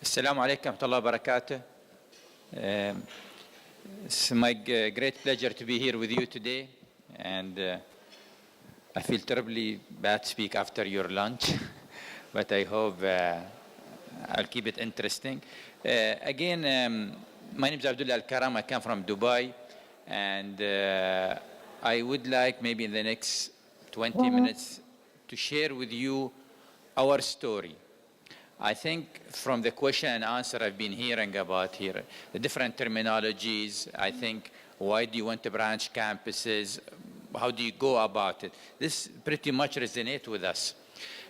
Assalamu alaikum wa rahmatullahi wa barakatuh. It's my great pleasure to be here with you today, and I feel terribly bad to speak after your lunch, but I hope I'll keep it interesting. My name is Abdulla Al Karam. I come from Dubai, and I would like maybe in the next 20 minutes to share with you our story. I think from the question and answer I've been hearing about here, the different terminologies, I think, why do you want to branch campuses? How do you go about it? This pretty much resonates with us.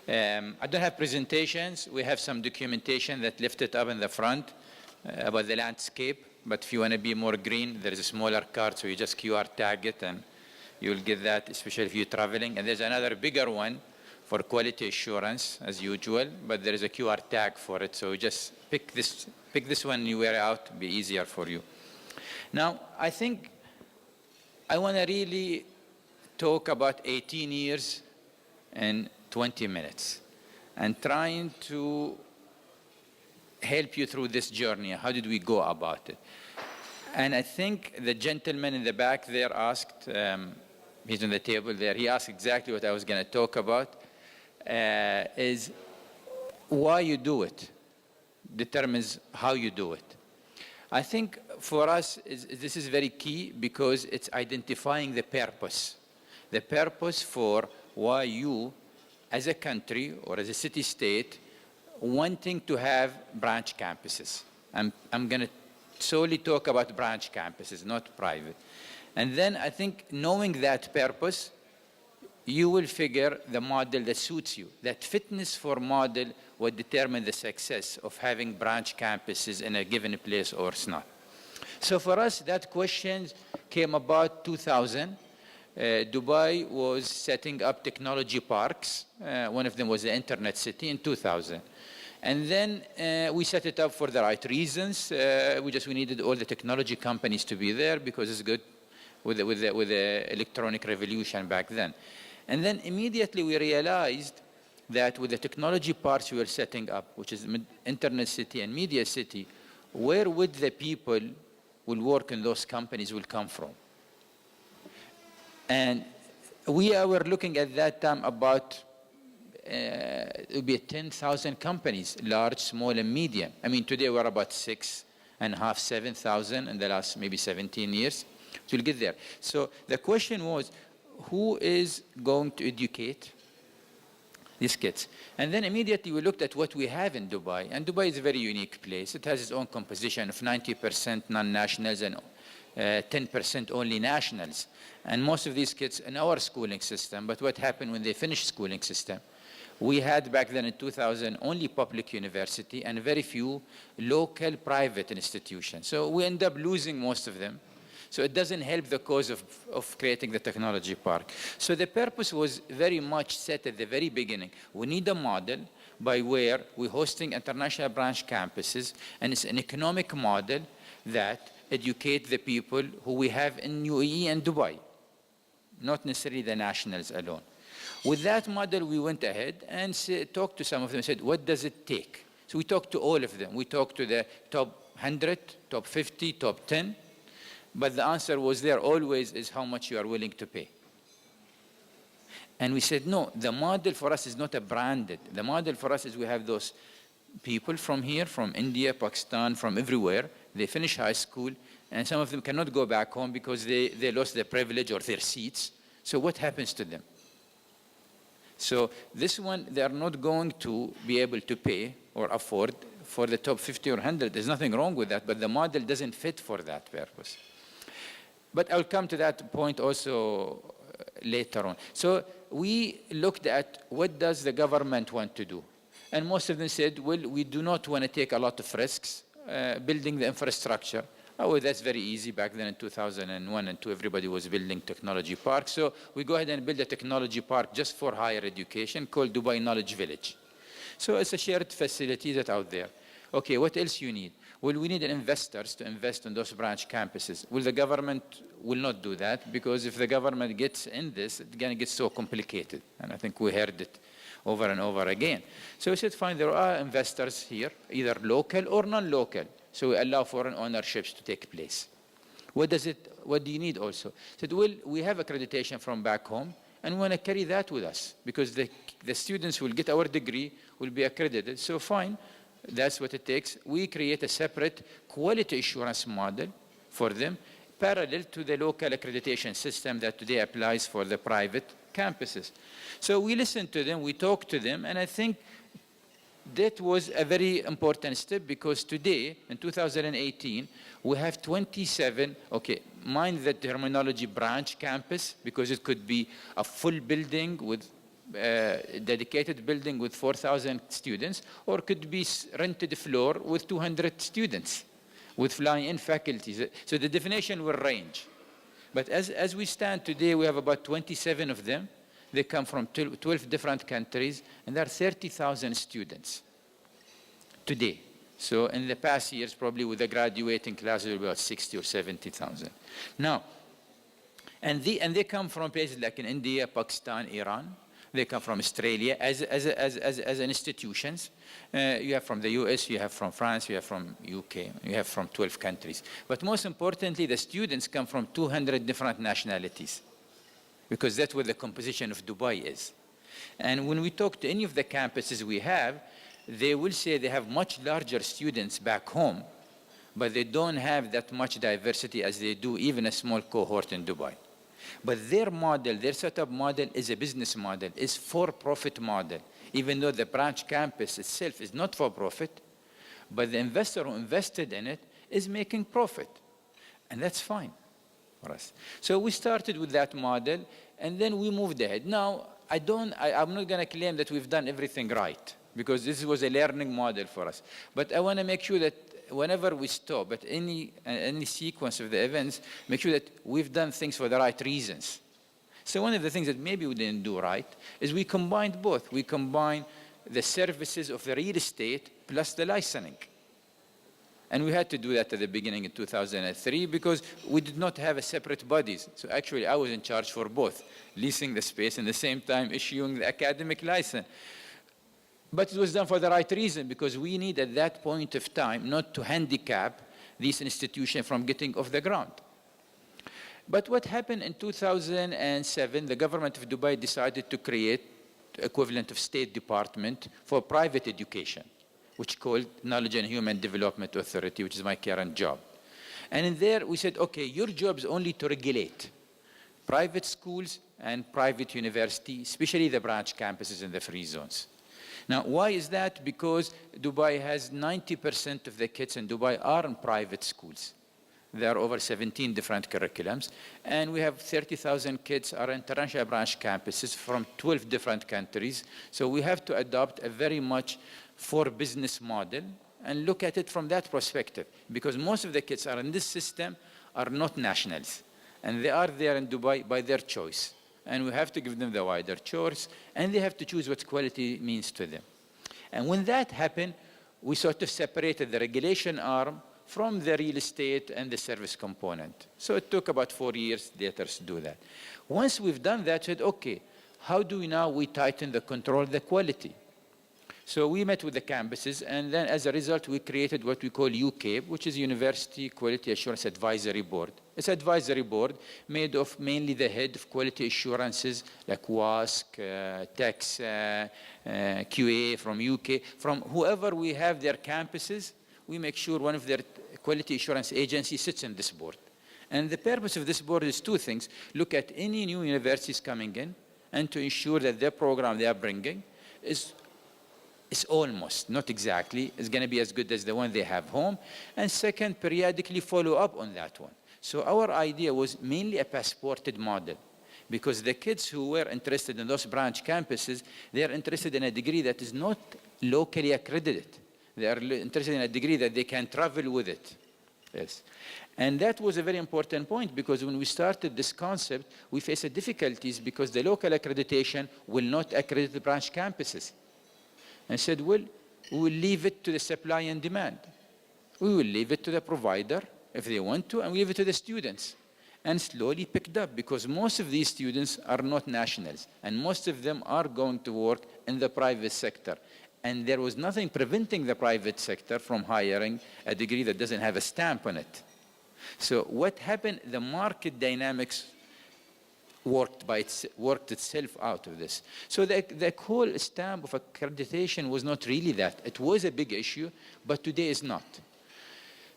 I don't have presentations. We have some documentation that lifted up in the front about the landscape. But if you want to be more green, there is a smaller card, so you just QR tag it and you'll get that, especially if you're traveling. And there's another bigger one for quality assurance, as usual, but there is a QR tag for it, so just pick this one you wear out, it'll be easier for you. Now, I think I want to really talk about 18 years and 20 minutes, and trying to help you through this journey. How did we go about it? And I think the gentleman in the back there asked, he's on the table there, he asked exactly what I was going to talk about. Is why you do it determines how you do it. I think for us, this is very key because it's identifying the purpose for why you, as a country or as a city-state, wanting to have branch campuses. I'm going to solely talk about branch campuses, not private. And then I think knowing that purpose, you will figure the model that suits you. That fitness for model will determine the success of having branch campuses in a given place or not. So for us, that question came about 2000. Dubai was setting up technology parks. One of them was the Internet City in 2000. And then we set it up for the right reasons. We needed all the technology companies to be there because it's good with the electronic revolution back then. And then immediately we realized that with the technology parks we were setting up, which is Internet City and Media City, where would the people who will work in those companies will come from? And we were looking at that time about, it would be 10,000 companies, large, small, and medium. I mean, today we're about 6,500, 7,000 in the last maybe 17 years. So we'll get there. So the question was, who is going to educate these kids? And then immediately we looked at what we have in Dubai. And Dubai is a very unique place. It has its own composition of 90% non-nationals and 10% only nationals. And most of these kids in our schooling system, but what happened when they finished schooling system? We had back then in 2000 only public university and very few local private institutions. So we end up losing most of them. So it doesn't help the cause of creating the technology park. So the purpose was very much set at the very beginning. We need a model by where we're hosting international branch campuses, and it's an economic model that educates the people who we have in UAE and Dubai, not necessarily the nationals alone. With that model, we went ahead and talked to some of them and said, what does it take? So we talked to all of them. We talked to the top 100, top 50, top 10. But the answer was there always is how much you are willing to pay. And we said, no, the model for us is not a branded. The model for us is we have those people from here, from India, Pakistan, from everywhere. They finish high school, and some of them cannot go back home because they lost their privilege or their seats. So what happens to them? So this one, they are not going to be able to pay or afford for the top 50 or 100. There's nothing wrong with that, but the model doesn't fit for that purpose. But I'll come to that point also later on. So we looked at what does the government want to do. And most of them said, well, we do not want to take a lot of risks building the infrastructure. Oh, well, that's very easy. Back then in 2001 and 2, everybody was building technology parks. So we go ahead and build a technology park just for higher education called Dubai Knowledge Village. So it's a shared facility that's out there. Okay, what else you need? Well, we need investors to invest in those branch campuses. Well, the government will not do that because if the government gets in this, it's going to get so complicated. And I think we heard it over and over again. So we said, fine, there are investors here, either local or non-local. So we allow foreign ownerships to take place. What do you need also? Said, well, we have accreditation from back home, and we want to carry that with us, because the students will get our degree, will be accredited. So fine, that's what it takes. We create a separate quality assurance model for them, parallel to the local accreditation system that today applies for the private campuses. So we listened to them, we talked to them, and I think that was a very important step, because today, in 2018, we have 27, okay, mind the terminology, branch campus, because it could be a full building with dedicated building with 4,000 students, or could be rented floor with 200 students, with flying-in faculties. So the definition will range. But as we stand today, we have about 27 of them. They come from 12 different countries, and there are 30,000 students today. So in the past years, probably with the graduating class, there will be about 60 or 70,000. Now, and they come from places like in India, Pakistan, Iran. They come from Australia as institutions. You have from the US, you have from France, you have from UK, you have from 12 countries. But most importantly, the students come from 200 different nationalities, because that's what the composition of Dubai is. And when we talk to any of the campuses we have, they will say they have much larger students back home, but they don't have that much diversity as they do even a small cohort in Dubai. But their model, their setup model is a business model, is for-profit model, even though the branch campus itself is not for-profit, but the investor who invested in it is making profit. And that's fine for us. So we started with that model, and then we moved ahead. Now, I'm not going to claim that we've done everything right, because this was a learning model for us. But I want to make sure that whenever we stop at any sequence of the events, make sure that we've done things for the right reasons. So one of the things that maybe we didn't do right is we combined both. We combined the services of the real estate plus the licensing. And we had to do that at the beginning in 2003 because we did not have a separate bodies. So actually I was in charge for both, leasing the space and at the same time issuing the academic license. But it was done for the right reason, because we need at that point of time not to handicap these institutions from getting off the ground. But what happened in 2007, the government of Dubai decided to create equivalent of State Department for private education, which called Knowledge and Human Development Authority, which is my current job. And in there we said, okay, your job is only to regulate private schools and private universities, especially the branch campuses and the free zones. Now, why is that? Because Dubai has 90% of the kids in Dubai are in private schools. There are over 17 different curriculums, and we have 30,000 kids are international branch campuses from 12 different countries. So we have to adopt a very much for business model and look at it from that perspective, because most of the kids are in this system are not nationals, and they are there in Dubai by their choice. And we have to give them the wider choice, and they have to choose what quality means to them. And when that happened, we sort of separated the regulation arm from the real estate and the service component. So it took about 4 years later to do that. Once we've done that, we said, okay, how do we tighten the control of the quality? So we met with the campuses, and then as a result, we created what we call UKAB, which is University Quality Assurance Advisory Board. It's an advisory board made of mainly the head of quality assurances like WASC, TEX, QA from UK. From whoever we have their campuses, we make sure one of their quality assurance agencies sits in this board. And the purpose of this board is two things. Look at any new universities coming in and to ensure that their program they are bringing is almost, not exactly, is going to be as good as the one they have home. And second, periodically follow up on that one. So our idea was mainly a passported model, because the kids who were interested in those branch campuses, they are interested in a degree that is not locally accredited. They are interested in a degree that they can travel with it. Yes. And that was a very important point, because when we started this concept, we faced difficulties because the local accreditation will not accredit the branch campuses. I said, well, we will leave it to the supply and demand. We will leave it to the provider if they want to, and we leave it to the students. and slowly picked up because most of these students are not nationals and most of them are going to work in the private sector. And there was nothing preventing the private sector from hiring a degree that doesn't have a stamp on it. So what happened, the market dynamics worked itself out of this. So the whole stamp of accreditation was not really that. It was a big issue, but today is not.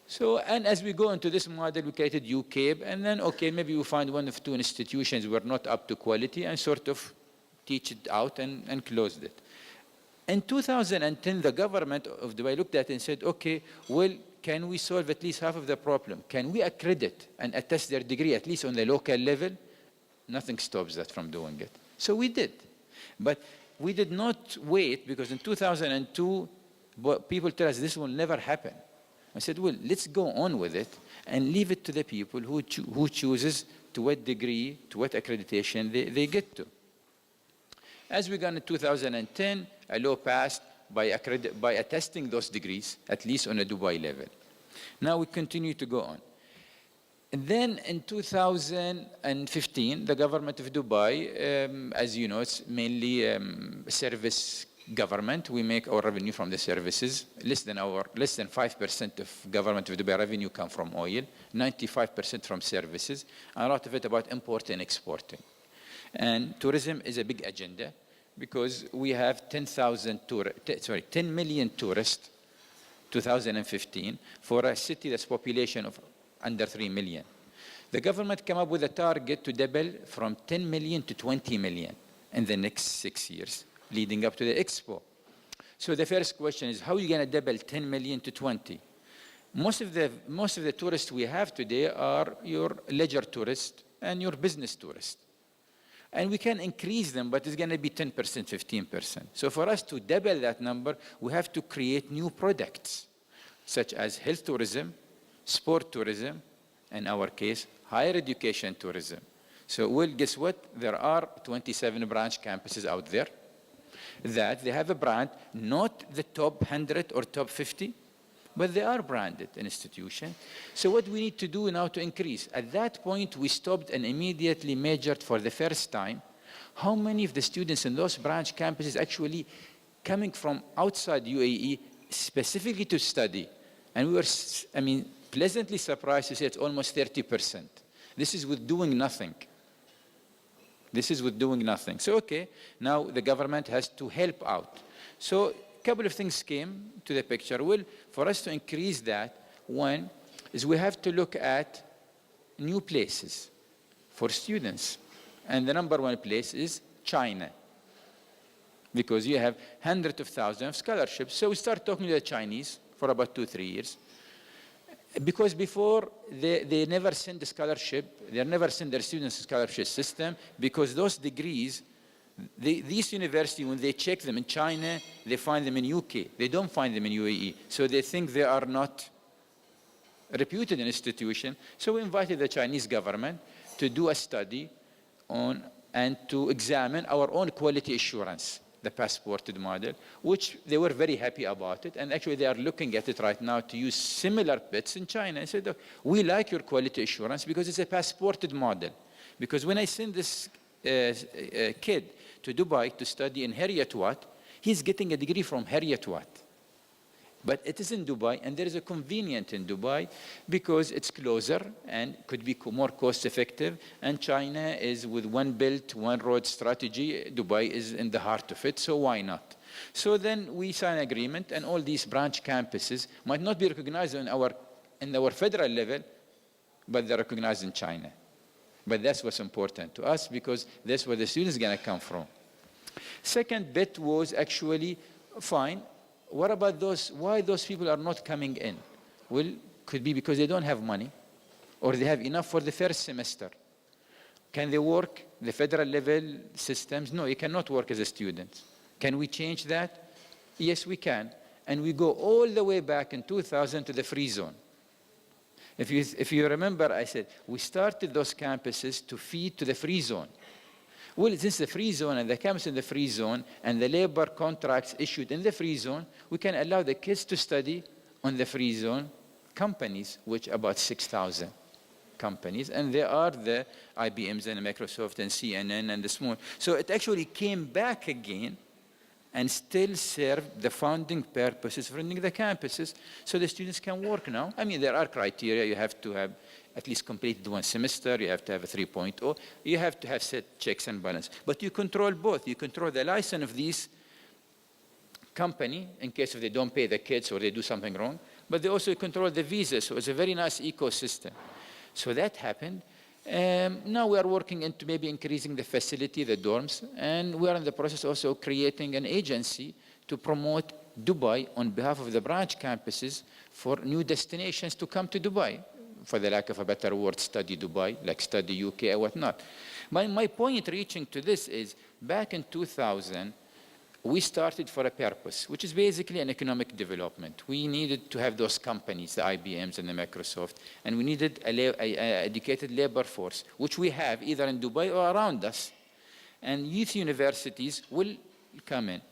So, and as we go into this model, we created UCABE, and then, okay, maybe we find one of two institutions were not up to quality and sort of teach it out and closed it. In 2010, the government of Dubai looked at it and said, okay, well, can we solve at least half of the problem? Can we accredit and attest their degree, at least on the local level? Nothing stops that from doing it. So we did. But we did not wait, because in 2002, people tell us this will never happen. I said, well, let's go on with it and leave it to the people who chooses to what degree, to what accreditation they get to. As we got in 2010, a law passed by attesting those degrees, at least on a Dubai level. Now we continue to go on. And then in 2015, the government of Dubai, as you know, it's mainly service government. We make our revenue from the services. Less than 5% of government of Dubai revenue come from oil, 95% from services, and a lot of it about importing and exporting. And tourism is a big agenda because we have 10 million tourists, 2015, for a city that's population of under 3 million. The government came up with a target to double from 10 million to 20 million in the next 6 years, leading up to the Expo. So the first question is, how are you going to double 10 million to 20? Most of the tourists we have today are your leisure tourists and your business tourists. And we can increase them, but it's going to be 10%, 15%. So for us to double that number, we have to create new products, such as health tourism, sport tourism, in our case, higher education tourism. So, well, guess what? There are 27 branch campuses out there that they have a brand, not the top 100 or top 50, but they are branded institution. So what we need to do now to increase? At that point, we stopped and immediately measured for the first time how many of the students in those branch campuses actually coming from outside UAE specifically to study. And we were, pleasantly surprised to see it's almost 30%. This is with doing nothing. This is with doing nothing. So, okay, now the government has to help out. So, a couple of things came to the picture. Well, for us to increase that, one is we have to look at new places for students. And the number one place is China, because you have hundreds of thousands of scholarships. So we start talking to the Chinese for about 2-3 years. Because before, they never send a scholarship, they never send their students a scholarship system, because those degrees, these universities, when they check them in China, they find them in UK. They don't find them in UAE. So they think they are not reputed institution. So we invited the Chinese government to do a study on and to examine our own quality assurance, the passported model, which they were very happy about it. And actually, they are looking at it right now to use similar bits in China. I said, look, we like your quality assurance because it's a passported model. Because when I send this kid to Dubai to study in Harriet Watt, he's getting a degree from Harriet Watt. But it is in Dubai, and there is a convenient in Dubai because it's closer and could be more cost effective. And China is with one belt, one road strategy. Dubai is in the heart of it, so why not? So then we sign an agreement, and all these branch campuses might not be recognized in our federal level, but they're recognized in China. But that's what's important to us because that's where the students are going to come from. Second bit was actually, fine, what about why those people are not coming in? Well, could be because they don't have money or they have enough for the first semester. Can they work the federal level systems? No, you cannot work as a student. Can we change that? Yes, we can. And we go all the way back in 2000 to the free zone. If you remember, I said, we started those campuses to feed to the free zone. Well, since the free zone and the campus in the free zone and the labor contracts issued in the free zone, we can allow the kids to study on the free zone companies, which about 6,000. companies, and they are the IBMs and Microsoft and CNN and the small. So it actually came back again and still served the founding purposes of running the campuses, so the students can work now. I mean, there are criteria. You have to have at least completed one semester. You have to have a 3.0. You have to have set checks and balance. But you control both. You control the license of these company in case if they don't pay the kids or they do something wrong, but they also control the visas. So it's a very nice ecosystem. So that happened. Now we are working into maybe increasing the facility, the dorms, and we are in the process also of creating an agency to promote Dubai on behalf of the branch campuses for new destinations to come to Dubai. For the lack of a better word, study Dubai, like study UK or whatnot. My point reaching to this is, back in 2000, we started for a purpose, which is basically an economic development. We needed to have those companies, the IBMs and the Microsoft, and we needed an educated labor force, which we have either in Dubai or around us. And youth universities will come in.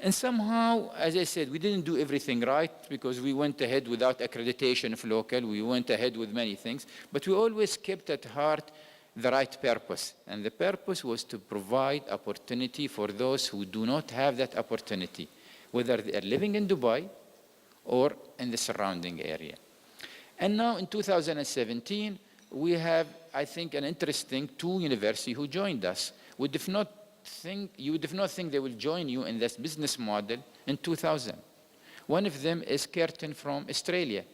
And somehow, as I said, we didn't do everything right because we went ahead without accreditation of local. We went ahead with many things, but we always kept at heart the right purpose. And the purpose was to provide opportunity for those who do not have that opportunity, whether they are living in Dubai or in the surrounding area. And now in 2017, we have, I think, an interesting two universities who joined us. You would not think they will join you in this business model in 2000. One of them is Curtin from Australia.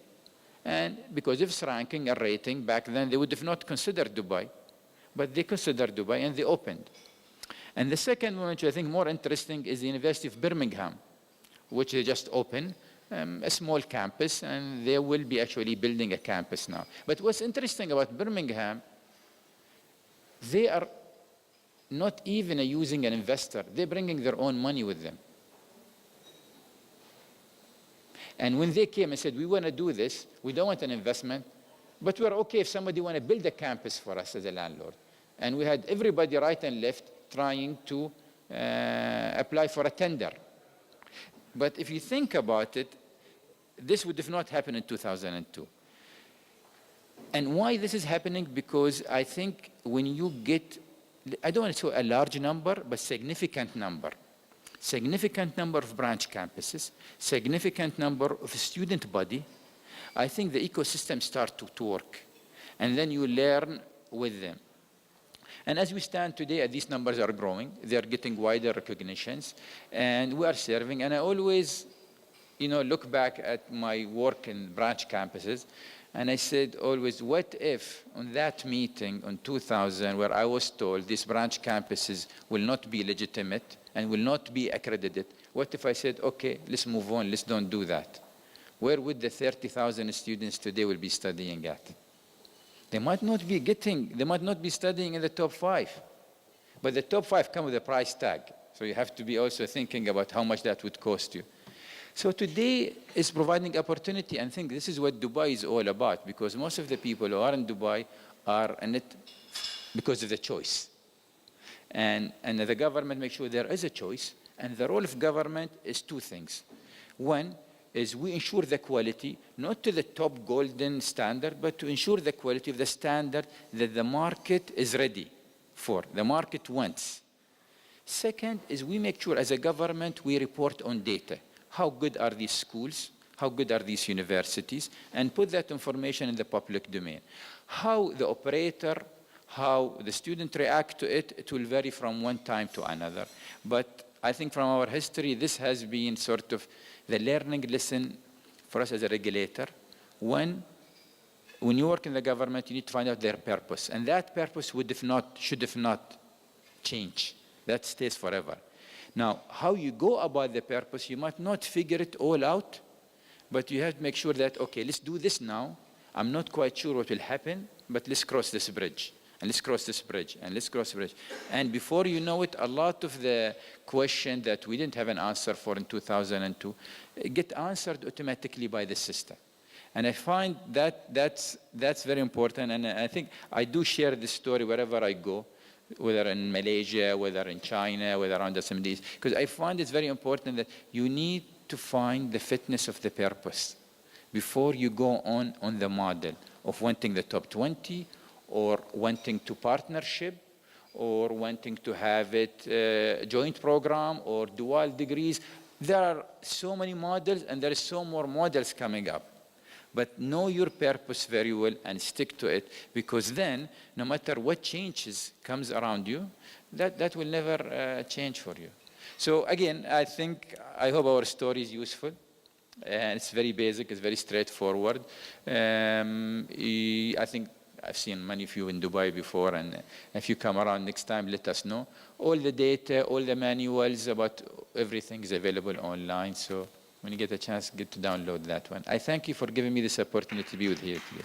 And because of its ranking and rating back then, they would have not considered Dubai. But they considered Dubai and they opened. And the second one, which I think more interesting, is the University of Birmingham, which they just opened, a small campus, and they will be actually building a campus now. But what's interesting about Birmingham, they are not even using an investor. They're bringing their own money with them. And when they came and said, we want to do this, we don't want an investment, but we're okay if somebody want to build a campus for us as a landlord. And we had everybody right and left trying to apply for a tender. But if you think about it, this would have not happened in 2002. And why this is happening? Because I think when you get, I don't want to say a large number, but significant number of branch campuses, significant number of student body, I think the ecosystem starts to work. And then you learn with them. And as we stand today, these numbers are growing. They are getting wider recognitions. And we are serving. And I always, look back at my work in branch campuses. And I said always, what if on that meeting in 2000, where I was told these branch campuses will not be legitimate and will not be accredited, what if I said, okay, let's move on, let's don't do that? Where would the 30,000 students today will be studying at? They might not be studying in the top 5. But the top 5 come with a price tag. So you have to be also thinking about how much that would cost you. So today is providing opportunity, and I think this is what Dubai is all about, because most of the people who are in Dubai are in it because of the choice. And the government makes sure there is a choice, and the role of government is two things. One is we ensure the quality, not to the top golden standard, but to ensure the quality of the standard that the market is ready for, the market wants. Second is we make sure as a government we report on data. How good are these schools? How good are these universities? And put that information in the public domain. How the operator, how the student react to it, it will vary from one time to another. But I think from our history, this has been sort of the learning lesson for us as a regulator. When you work in the government, you need to find out their purpose. And that purpose should have not change. That stays forever. Now, how you go about the purpose, you might not figure it all out, but you have to make sure that, okay, let's do this now. I'm not quite sure what will happen, but let's cross this bridge, and let's cross this bridge, and let's cross the bridge. And before you know it, a lot of the questions that we didn't have an answer for in 2002 get answered automatically by the system. And I find that that's very important, and I think I do share this story wherever I go, whether in Malaysia, whether in China, whether around the SMDs, because I find it's very important that you need to find the fitness of the purpose before you go on the model of wanting the top 20 or wanting to partnership or wanting to have it joint program or dual degrees. There are so many models, and there is so more models coming up. But know your purpose very well and stick to it, because then, no matter what changes comes around you, that will never change for you. So again, I hope our story is useful. And it's very basic, it's very straightforward. I think I've seen many of you in Dubai before, and if you come around next time, let us know. All the data, all the manuals about everything is available online, so when you get a chance, get to download that one. I thank you for giving me this opportunity to be with you today.